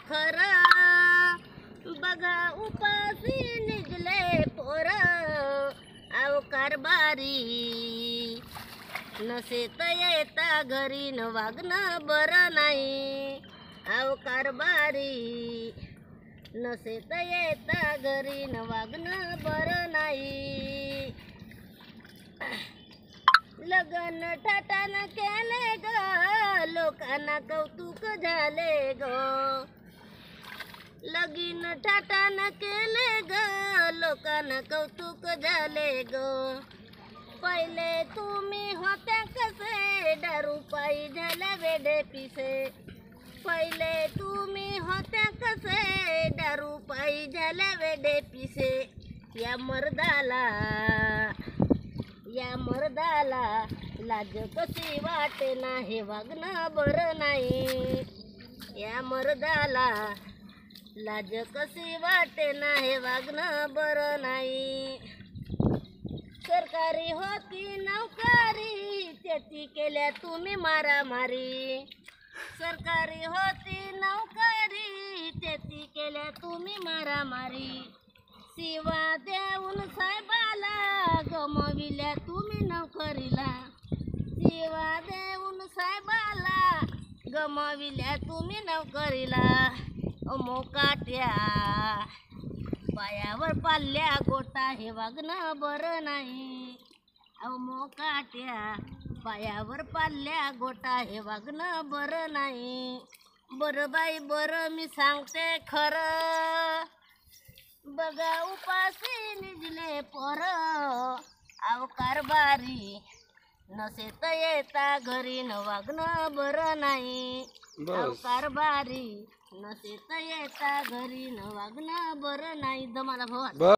खर बघा उपासी निजले पोर आव कारभारी नसेत येता घरी न वागणं बरं नाही आव कारभारी नसेत येता घरी न वागणं बरं नाही लगन ठाटान केले ग लोकांना कौतुक झाले ग लगीन ठाटान केले ग लोकांना कौतुक झाले ग पहिले तुम्ही होत्या कसे दारू पायी झाल्या वेडे पिसे पहिले तुम्ही होत्या कसे दारू पायी झाल्या वेडे पिसे या मर्दाला लाज कशी वाटे नाही वागणं बरं नाही या मर्दाला लाज कशी वाटे नाही वागणं बरं नाही सरकारी होती नौकरी त्याची केल्या तुम्ही मारामारी सरकारी होती नौकरी त्याची केल्या तुम्ही मारामारी शिवा देऊन साहेबाला गमविल्या तुम्ही नोकरीला शिवा देऊन साहेबाला गमविल्या तुम्ही नोकरीला मोकाट्या पायावर पाल्ल्या गोटा हे वागणं बरं नाही मोकाट्या पायावर पाल्ल्या गोटा हे वागणं बरं नाही बरं बाई बरं मी सांगते खरं बघा उपासी निजले पोर आव कारभारी नसेत येता घरी न वागणं बरं नाही आव कारभारी नसेत येता घरी न वागणं बरं नाही दमाला भाऊ